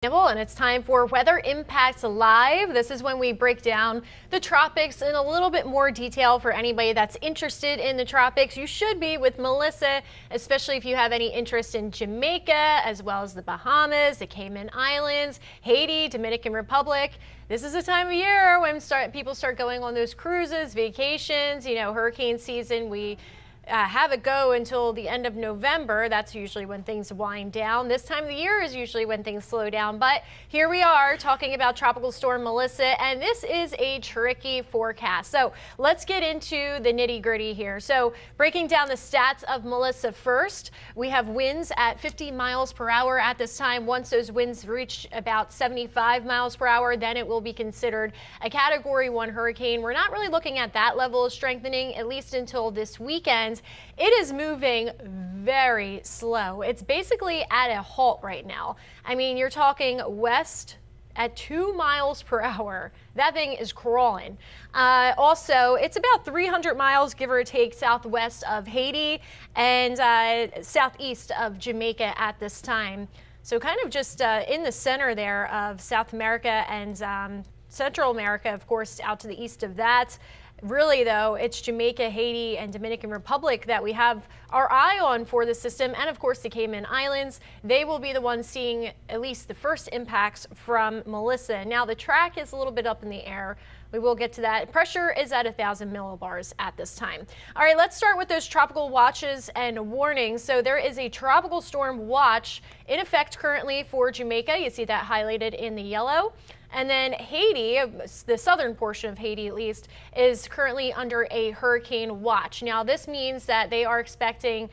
And it's time for Weather Impacts Live. This is when we break down the tropics in a little bit more detail for anybody that's interested in the tropics. You should be with Melissa, especially if you have any interest in Jamaica, as well as the Bahamas, the Cayman Islands, Haiti, Dominican Republic. This is the time of year when people start going on those cruises, vacations, hurricane season. We have it go until the end of November. That's usually when things wind down. This time of the year is usually when things slow down. But here we are talking about Tropical Storm Melissa, and this is a tricky forecast. So let's get into the nitty gritty here. So breaking down the stats of Melissa first, we have winds at 50 miles per hour at this time. Once those winds reach about 75 miles per hour, then it will be considered a Category 1 hurricane. We're not really looking at that level of strengthening, at least until this weekend. It is moving very slow. It's basically at a halt right now. I mean, you're talking west at 2 miles per hour. That thing is crawling. Also, it's about 300 miles, give or take, southwest of Haiti and southeast of Jamaica at this time. So kind of just in the center there of South America and Central America, of course, out to the east of that. Really, though, it's Jamaica, Haiti, and Dominican Republic that we have our eye on for the system, and of course the Cayman Islands. They will be the ones seeing at least the first impacts from Melissa. Now, the track is a little bit up in the air. We will get to that. Pressure is at 1,000 millibars at this time. All right, let's start with those tropical watches and warnings. So there is a tropical storm watch in effect currently for Jamaica. You see that highlighted in the yellow. And then Haiti, the southern portion of Haiti at least, is currently under a hurricane watch. Now, this means that they are expecting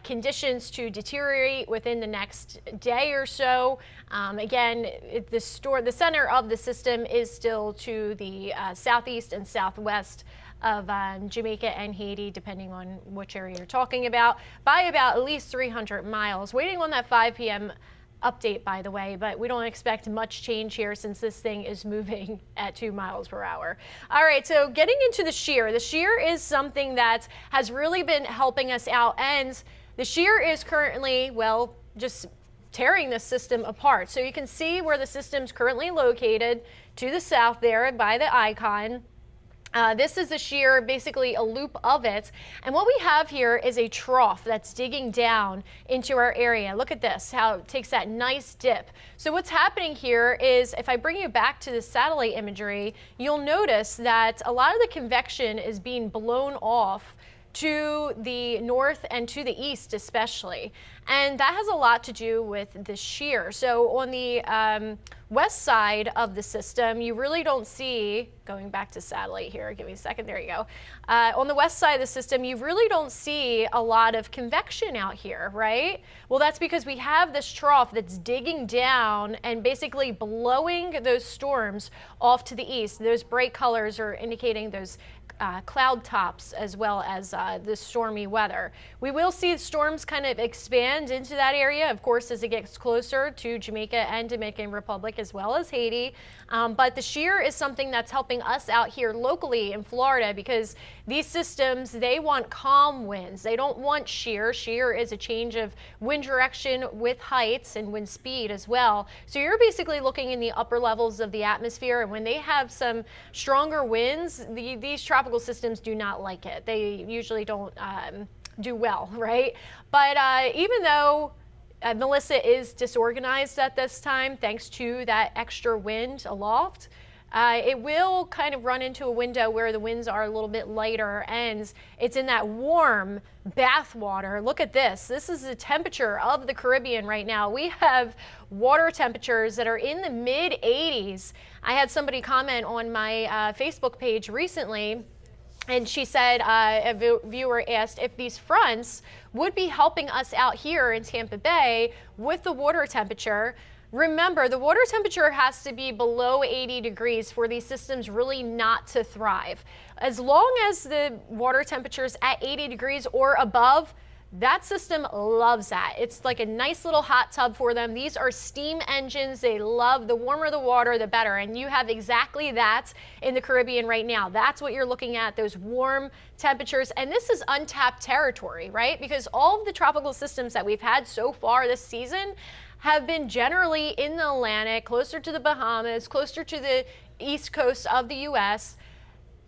conditions to deteriorate within the next day or so. Again, the center of the system is still to the southeast and southwest of Jamaica and Haiti, depending on which area you're talking about, by about at least 300 miles. Waiting on that 5 p.m. update, by the way, but we don't expect much change here since this thing is moving at 2 miles per hour. All right, so getting into the shear. The shear is something that has really been helping us out, and the shear is currently, well, just tearing this system apart. So you can see where the system's currently located to the south there by the icon. This is the shear, basically a loop of it. And what we have here is a trough that's digging down into our area. Look at this, how it takes that nice dip. So what's happening here is, if I bring you back to the satellite imagery, you'll notice that a lot of the convection is being blown off to the north and to the east especially. And that has a lot to do with the shear. So on the west side of the system, you really don't see, going back to satellite here, give me a second, there you go. On the west side of the system, you really don't see a lot of convection out here, right? Well, that's because we have this trough that's digging down and basically blowing those storms off to the east. Those bright colors are indicating those cloud tops as well as the stormy weather. We will see storms kind of expand into that area, of course, as it gets closer to Jamaica and Dominican Republic as well as Haiti. But the shear is something that's helping us out here locally in Florida, because these systems, they want calm winds. They don't want shear. Shear is a change of wind direction with heights and wind speed as well. So you're basically looking in the upper levels of the atmosphere, and when they have some stronger winds, these tropical systems do not like it. They usually don't do well, right? But even though Melissa is disorganized at this time, thanks to that extra wind aloft, it will kind of run into a window where the winds are a little bit lighter, and it's in that warm bath water. Look at this. This is the temperature of the Caribbean right now. We have water temperatures that are in the mid 80s. I had somebody comment on my Facebook page recently, and she said, a viewer asked if these fronts would be helping us out here in Tampa Bay with the water temperature. Remember, the water temperature has to be below 80 degrees for these systems really not to thrive. As long as the water temperature is at 80 degrees or above, that system loves that. It's like a nice little hot tub for them. These are steam engines. They love, the warmer the water, the better. And you have exactly that in the Caribbean right now. That's what you're looking at, those warm temperatures. And this is untapped territory, right? Because all of the tropical systems that we've had so far this season have been generally in the Atlantic, closer to the Bahamas, closer to the east coast of the U.S.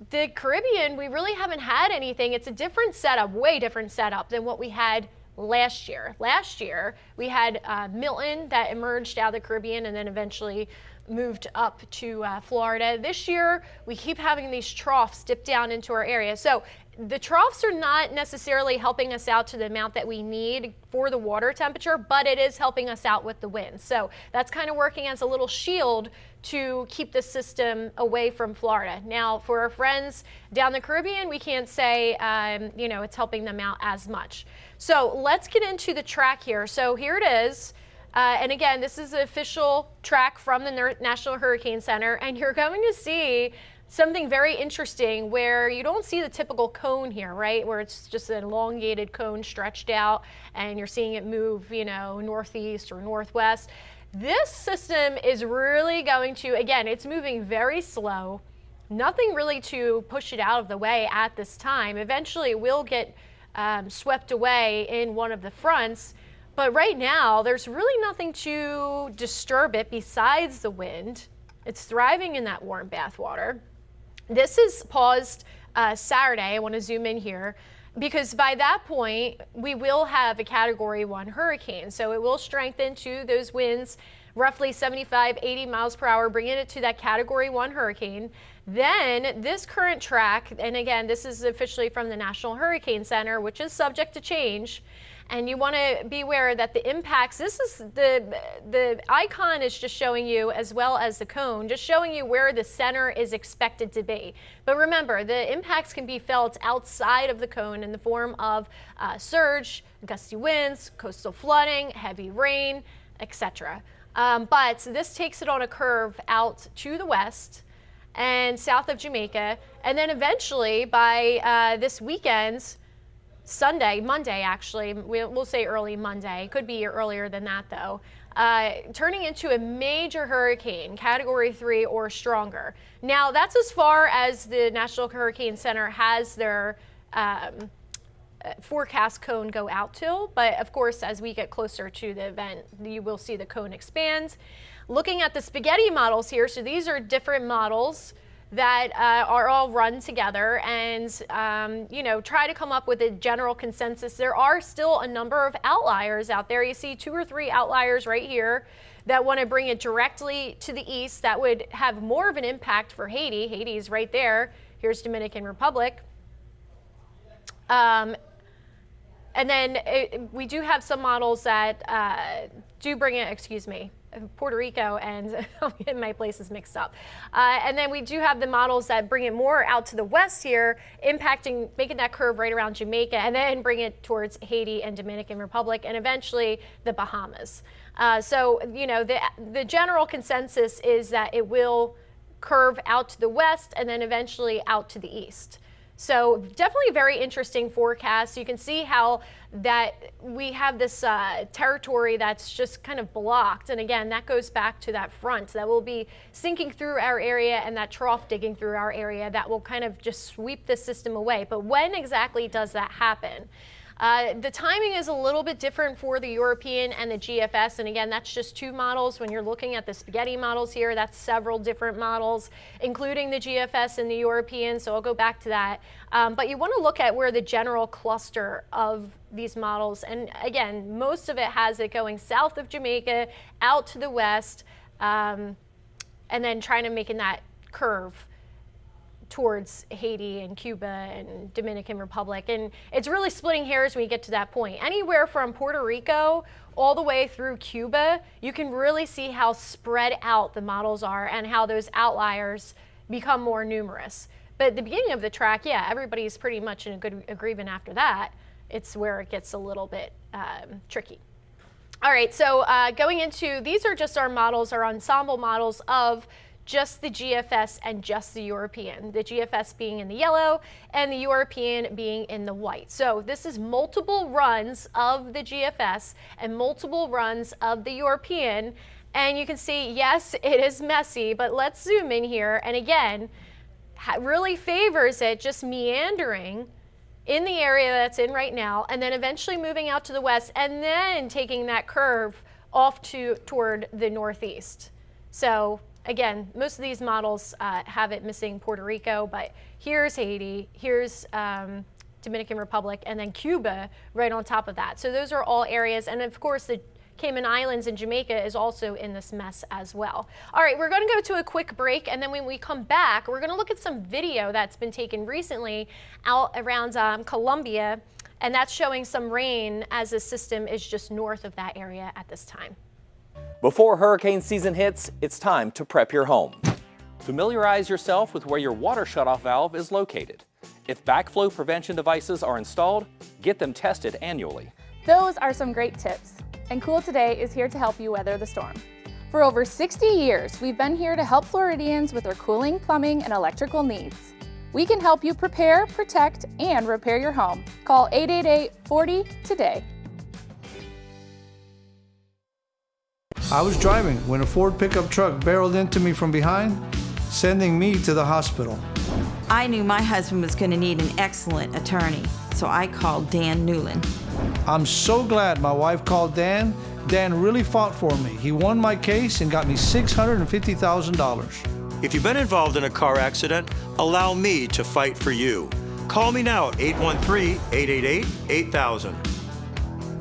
The Caribbean, we really haven't had anything. It's a different setup, way different setup than what we had last year. Last year, we had Milton that emerged out of the Caribbean and then eventually moved up to Florida. This year, we keep having these troughs dip down into our area. So the troughs are not necessarily helping us out to the amount that we need for the water temperature, but it is helping us out with the winds. So that's kind of working as a little shield to keep the system away from Florida. Now, for our friends down the Caribbean, we can't say, it's helping them out as much. So let's get into the track here. So here it is. And again, this is the official track from the National Hurricane Center, and you're going to see something very interesting where you don't see the typical cone here, right? Where it's just an elongated cone stretched out and you're seeing it move, northeast or northwest. This system is really going to, again, it's moving very slow. Nothing really to push it out of the way at this time. Eventually it will get swept away in one of the fronts. But right now, there's really nothing to disturb it besides the wind. It's thriving in that warm bath water. This is paused Saturday. I want to zoom in here because by that point, we will have a Category 1 hurricane. So it will strengthen to those winds, roughly 75, 80 miles per hour, bringing it to that Category 1 hurricane. Then this current track, and again, this is officially from the National Hurricane Center, which is subject to change. And you want to be aware that the impacts, this is the icon is just showing you, as well as the cone, just showing you where the center is expected to be. But remember, the impacts can be felt outside of the cone in the form of surge, gusty winds, coastal flooding, heavy rain, etc. But this takes it on a curve out to the west and south of Jamaica. And then eventually by this weekend, Monday actually, we'll say early Monday, could be earlier than that though, turning into a major hurricane, Category 3 or stronger. Now that's as far as the National Hurricane Center has their forecast cone go out to, but of course as we get closer to the event, you will see the cone expand. Looking at the spaghetti models here, so these are different models that are all run together and, try to come up with a general consensus. There are still a number of outliers out there. You see 2 or 3 outliers right here that want to bring it directly to the east. That would have more of an impact for Haiti. Haiti is right there. Here's Dominican Republic. And then we do have some models that do bring it, Puerto Rico, and I'm getting my places mixed up. And then we do have the models that bring it more out to the west here, making that curve right around Jamaica, and then bring it towards Haiti and Dominican Republic, and eventually the Bahamas. So, the general consensus is that it will curve out to the west and then eventually out to the east. So definitely a very interesting forecast. You can see how that we have this territory that's just kind of blocked. And again, that goes back to that front that will be sinking through our area and that trough digging through our area that will kind of just sweep the system away. But when exactly does that happen? The timing is a little bit different for the European and the GFS, and again, that's just 2 models. When you're looking at the spaghetti models here, that's several different models, including the GFS and the European, so I'll go back to that. But you want to look at where the general cluster of these models, and again, most of it has it going south of Jamaica, out to the west, and then trying to make that curve towards Haiti and Cuba and Dominican Republic. And it's really splitting hairs when you get to that point. Anywhere from Puerto Rico all the way through Cuba, you can really see how spread out the models are and how those outliers become more numerous. But at the beginning of the track, yeah, everybody's pretty much in a good agreement after that. It's where it gets a little bit tricky. All right, so going into, these are just our models, our ensemble models of just the GFS and just the European. The GFS being in the yellow and the European being in the white. So this is multiple runs of the GFS and multiple runs of the European. And you can see, yes, it is messy, but let's zoom in here. And again, really favors it just meandering in the area that's in right now, and then eventually moving out to the west, and then taking that curve off toward the northeast. So again, most of these models have it missing Puerto Rico, but here's Haiti, here's Dominican Republic, and then Cuba right on top of that. So those are all areas, and of course the Cayman Islands and Jamaica is also in this mess as well. All right, we're going to go to a quick break, and then when we come back, we're going to look at some video that's been taken recently out around Colombia, and that's showing some rain as the system is just north of that area at this time. Before hurricane season hits, it's time to prep your home. Familiarize yourself with where your water shutoff valve is located. If backflow prevention devices are installed, get them tested annually. Those are some great tips. And Cool Today is here to help you weather the storm. For over 60 years, we've been here to help Floridians with their cooling, plumbing, and electrical needs. We can help you prepare, protect, and repair your home. Call 888-40-TODAY. I was driving when a Ford pickup truck barreled into me from behind, sending me to the hospital. I knew my husband was going to need an excellent attorney, so I called Dan Newland. I'm so glad my wife called Dan. Dan really fought for me. He won my case and got me $650,000. If you've been involved in a car accident, allow me to fight for you. Call me now at 813-888-8000.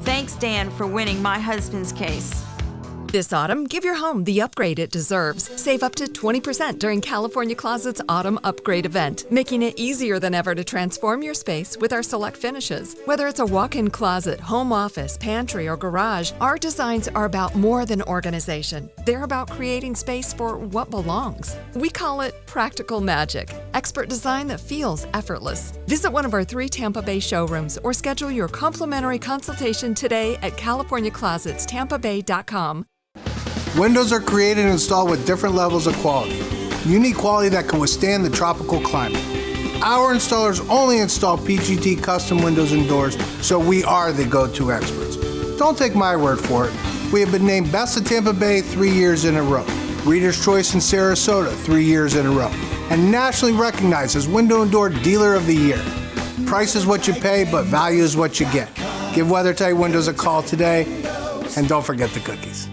Thanks, Dan, for winning my husband's case. This autumn, give your home the upgrade it deserves. Save up to 20% during California Closet's Autumn Upgrade event, making it easier than ever to transform your space with our select finishes. Whether it's a walk-in closet, home office, pantry, or garage, our designs are about more than organization. They're about creating space for what belongs. We call it practical magic, expert design that feels effortless. Visit one of our 3 Tampa Bay showrooms or schedule your complimentary consultation today at CaliforniaClosetsTampaBay.com. Windows are created and installed with different levels of quality. You need quality that can withstand the tropical climate. Our installers only install PGT custom windows and doors, so we are the go-to experts. Don't take my word for it. We have been named Best of Tampa Bay 3 years in a row, Reader's Choice in Sarasota 3 years in a row, and nationally recognized as Window and Door Dealer of the Year. Price is what you pay, but value is what you get. Give WeatherTight Windows a call today, and don't forget the cookies.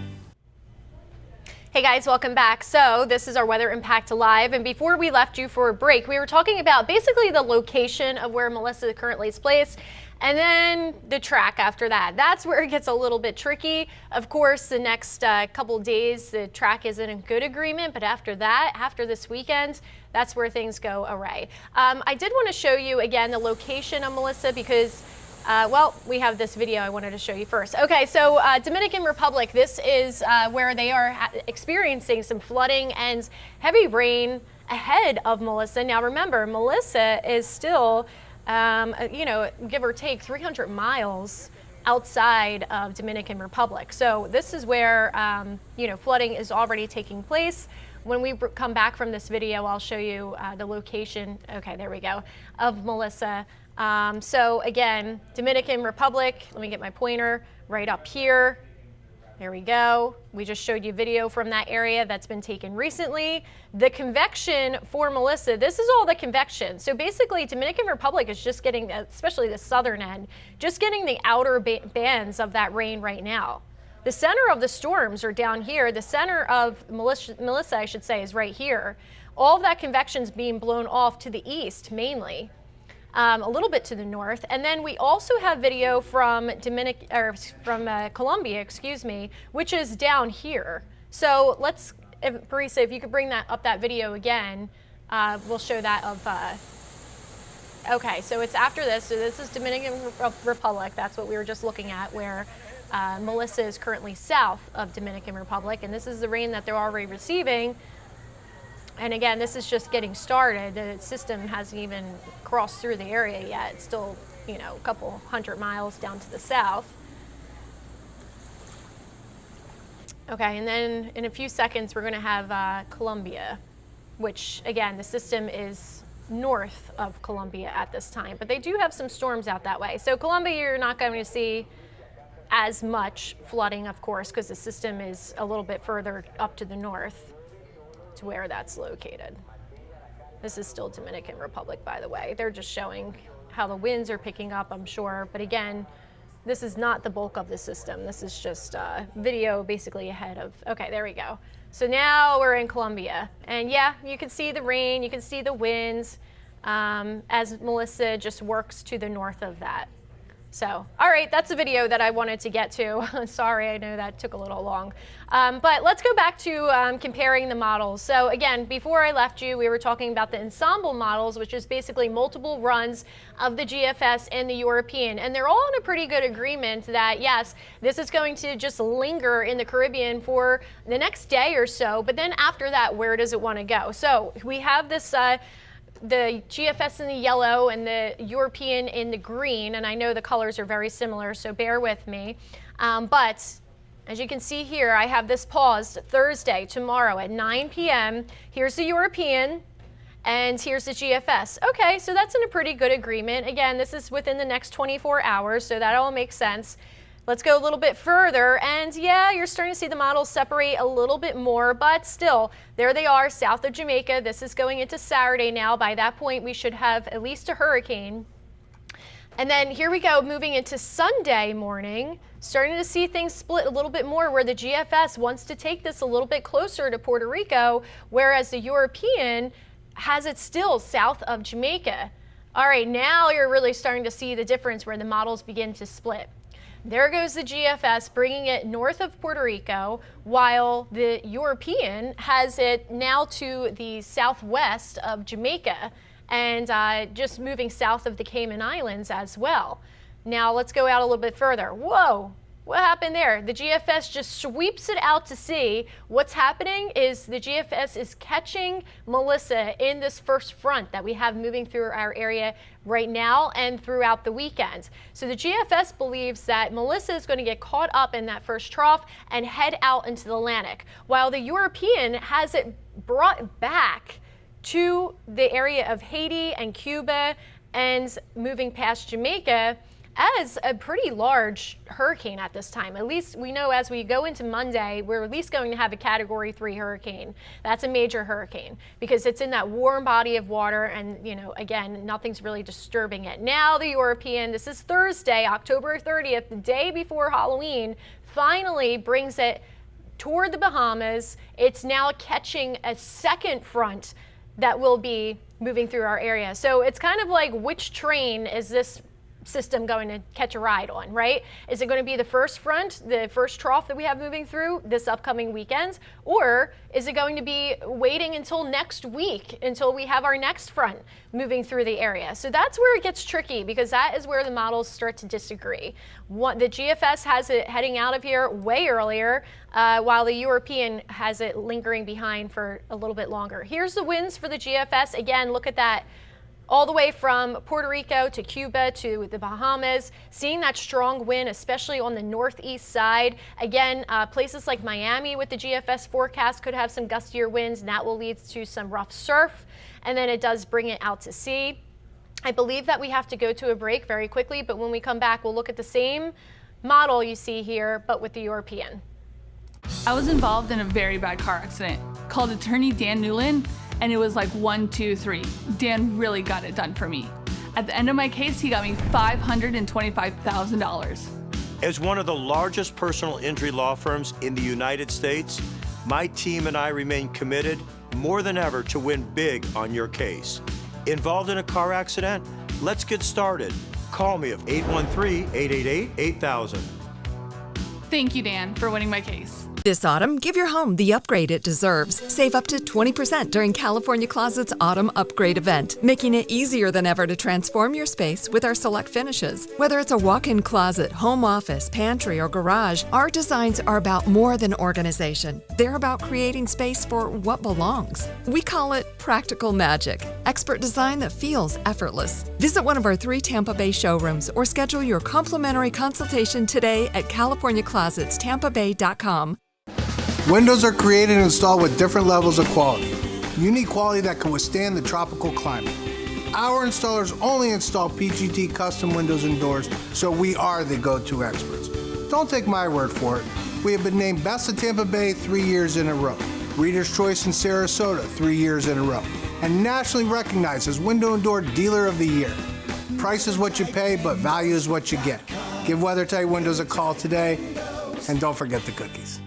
Hey guys, welcome back. So this is our Weather Impact Live, and before we left you for a break, we were talking about basically the location of where Melissa currently is placed, and then the track after that. That's where it gets a little bit tricky. Of course, the next couple days, the track isn't in good agreement, but after that, after this weekend, that's where things go awry. I did want to show you again the location of Melissa because well, we have this video I wanted to show you first. Okay, so Dominican Republic, this is where they are experiencing some flooding and heavy rain ahead of Melissa. Now remember, Melissa is still, you know, give or take 300 miles outside of Dominican Republic. So this is where, you know, flooding is already taking place. When we come back from this video, I'll show you the location, okay, there we go, of Melissa. So again, Dominican Republic, let me get my pointer right up here. There we go. We just showed you video from that area that's been taken recently. The convection for Melissa, this is all the convection. So basically Dominican Republic is just getting, especially the southern end, just getting the outer bands of that rain right now. The center of the storms are down here. The center of Melissa, I should say, is right here. All of that convection is being blown off to the east mainly. A little bit to the north, and then we also have video from Colombia, excuse me, which is down here. So let's, Parisa, if you could bring that video again, we'll show that of. Okay, so it's after this. So this is Dominican Republic. That's what we were just looking at, where Melissa is currently south of Dominican Republic, and this is the rain that they're already receiving. And again, this is just getting started. The system hasn't even crossed through the area yet. It's still, you know, a couple hundred miles down to the south. Okay, and then in a few seconds, we're going to have Colombia, which again, the system is north of Colombia at this time, but they do have some storms out that way. So Colombia, you're not going to see as much flooding, of course, because the system is a little bit further up to the north to where that's located. This is still Dominican Republic, by the way. They're just showing how the winds are picking up, I'm sure. But again, this is not the bulk of the system. This is just video basically ahead of, okay, there we go. So now we're in Columbia. And yeah, you can see the rain, you can see the winds as Melissa just works to the north of that. So, all right, that's a video that I wanted to get to. Sorry, I know that took a little long. But let's go back to comparing the models. So again, before I left you, we were talking about the ensemble models, which is basically multiple runs of the GFS and the European. And they're all in a pretty good agreement that, yes, this is going to just linger in the Caribbean for the next day or so. But then after that, where does it want to go? So we have this the GFS in the yellow and the European in the green, and I know the colors are very similar, so bear with me. But as you can see here, I have this paused Thursday, tomorrow at 9 p.m. Here's the European, and here's the GFS. Okay, so that's in a pretty good agreement. Again, this is within the next 24 hours, so that all makes sense. Let's go a little bit further, and yeah, you're starting to see the models separate a little bit more, but still, there they are, south of Jamaica. This is going into Saturday now. By that point, we should have at least a hurricane. And then here we go, moving into Sunday morning, starting to see things split a little bit more where the GFS wants to take this a little bit closer to Puerto Rico, whereas the European has it still south of Jamaica. All right, now you're really starting to see the difference where the models begin to split. There goes the GFS, bringing it north of Puerto Rico, while the European has it now to the southwest of Jamaica and just moving south of the Cayman Islands as well. Now let's go out a little bit further. Whoa, what happened there? The GFS just sweeps it out to sea. What's happening is the GFS is catching Melissa in this first front that we have moving through our area right now and throughout the weekend. So the GFS believes that Melissa is going to get caught up in that first trough and head out into the Atlantic, while the European has it brought back to the area of Haiti and Cuba and moving past Jamaica as a pretty large hurricane at this time. At least we know as we go into Monday, we're at least going to have a Category 3 hurricane. That's a major hurricane because it's in that warm body of water and, you know, again, nothing's really disturbing it. Now the European, this is Thursday, October 30th, the day before Halloween, finally brings it toward the Bahamas. It's now catching a second front that will be moving through our area. So it's kind of like, which train is this system going to catch a ride on, right? Is it going to be the first front, the first trough that we have moving through this upcoming weekend? Or is it going to be waiting until next week, until we have our next front moving through the area? So that's where it gets tricky because that is where the models start to disagree. The GFS has it heading out of here way earlier, while the European has it lingering behind for a little bit longer. Here's the winds for the GFS. Again, look at that. All the way from Puerto Rico to Cuba to the Bahamas, seeing that strong wind, especially on the northeast side. Again, places like Miami with the GFS forecast could have some gustier winds, and that will lead to some rough surf, and then it does bring it out to sea. I believe that we have to go to a break very quickly, but when we come back, we'll look at the same model you see here, but with the European. I was involved in a very bad car accident. Called attorney Dan Newland, and it was like 1, 2, 3. Dan really got it done for me. At the end of my case, he got me $525,000. As one of the largest personal injury law firms in the United States, my team and I remain committed more than ever to win big on your case. Involved in a car accident? Let's get started. Call me at 813-888-8000. Thank you, Dan, for winning my case. This autumn, give your home the upgrade it deserves. Save up to 20% during California Closet's Autumn Upgrade event, making it easier than ever to transform your space with our select finishes. Whether it's a walk-in closet, home office, pantry, or garage, our designs are about more than organization. They're about creating space for what belongs. We call it practical magic, expert design that feels effortless. Visit one of our 3 Tampa Bay showrooms or schedule your complimentary consultation today at CaliforniaClosetsTampaBay.com. Windows are created and installed with different levels of quality. Unique quality that can withstand the tropical climate. Our installers only install PGT custom windows and doors, so we are the go-to experts. Don't take my word for it. We have been named Best of Tampa Bay 3 years in a row, Reader's Choice in Sarasota 3 years in a row, and nationally recognized as Window and Door Dealer of the Year. Price is what you pay, but value is what you get. Give WeatherTight Windows a call today, and don't forget the cookies.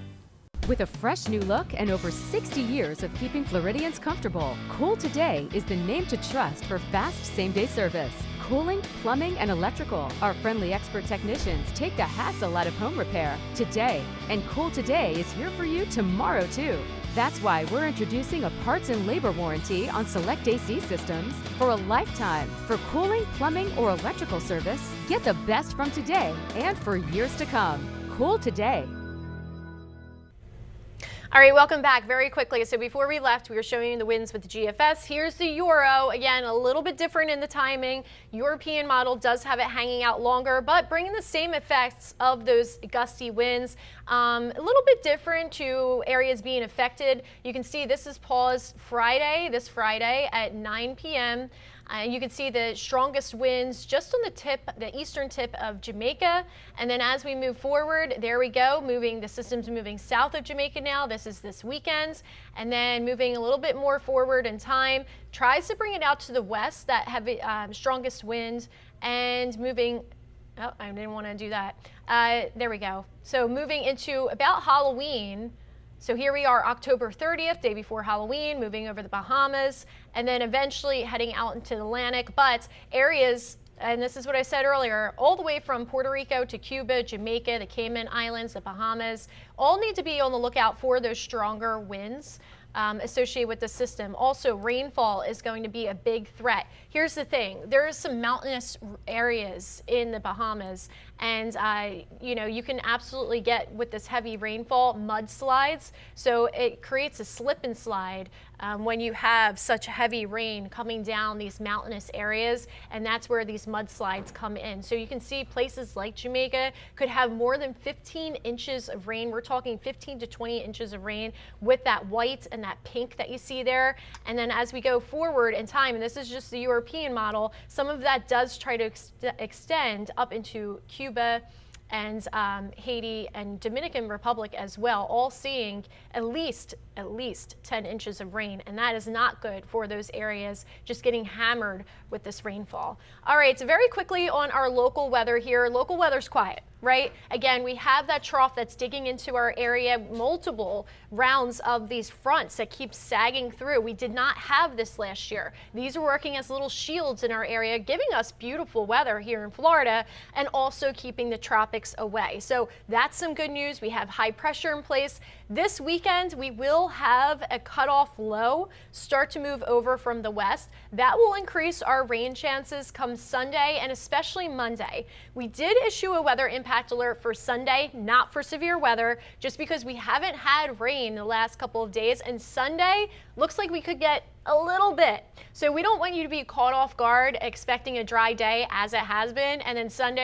With a fresh new look and over 60 years of keeping Floridians comfortable, Cool Today is the name to trust for fast same-day service. Cooling, plumbing, and electrical. Our friendly expert technicians take the hassle out of home repair today. And Cool Today is here for you tomorrow, too. That's why we're introducing a parts and labor warranty on select AC systems for a lifetime. For cooling, plumbing, or electrical service, get the best from today and for years to come. Cool Today. All right, welcome back very quickly. So before we left, we were showing you the winds with the GFS. Here's the Euro. Again, a little bit different in the timing. European model does have it hanging out longer, but bringing the same effects of those gusty winds. A little bit different to areas being affected. You can see this is paused this Friday at 9 p.m. You can see the strongest winds just on the eastern tip of Jamaica. And then as we move forward, there we go, the system's moving south of Jamaica now. This is this weekend. And then moving a little bit more forward in time, tries to bring it out to the west, that heavy, strongest wind, and moving, oh, I didn't want to do that. There we go. So moving into about Halloween. So here we are, October 30th, day before Halloween, moving over the Bahamas, and then eventually heading out into the Atlantic. But areas, and this is what I said earlier, all the way from Puerto Rico to Cuba, Jamaica, the Cayman Islands, the Bahamas, all need to be on the lookout for those stronger winds associated with the system. Also, rainfall is going to be a big threat. Here's the thing, there are some mountainous areas in the Bahamas, and you can absolutely get, with this heavy rainfall, mudslides. So it creates a slip and slide when you have such heavy rain coming down these mountainous areas, and that's where these mudslides come in. So you can see places like Jamaica could have more than 15 inches of rain. We're talking 15 to 20 inches of rain with that white and that pink that you see there. And then as we go forward in time, and this is just the European model, some of that does try to extend up into Cuba and Haiti and Dominican Republic as well, all seeing at least 10 inches of rain, and that is not good for those areas just getting hammered with this rainfall. All right, so very quickly on our local weather here. Local weather's quiet, right? Again, we have that trough that's digging into our area, multiple rounds of these fronts that keep sagging through. We did not have this last year. These are working as little shields in our area, giving us beautiful weather here in Florida and also keeping the tropics away. So that's some good news. We have high pressure in place. This weekend, we will have a cutoff low start to move over from the west. That will increase our rain chances come Sunday and especially Monday. We did issue a weather impact alert for Sunday, not for severe weather, just because we haven't had rain the last couple of days, and Sunday looks like we could get a little bit. So we don't want you to be caught off guard expecting a dry day as it has been, and then Sunday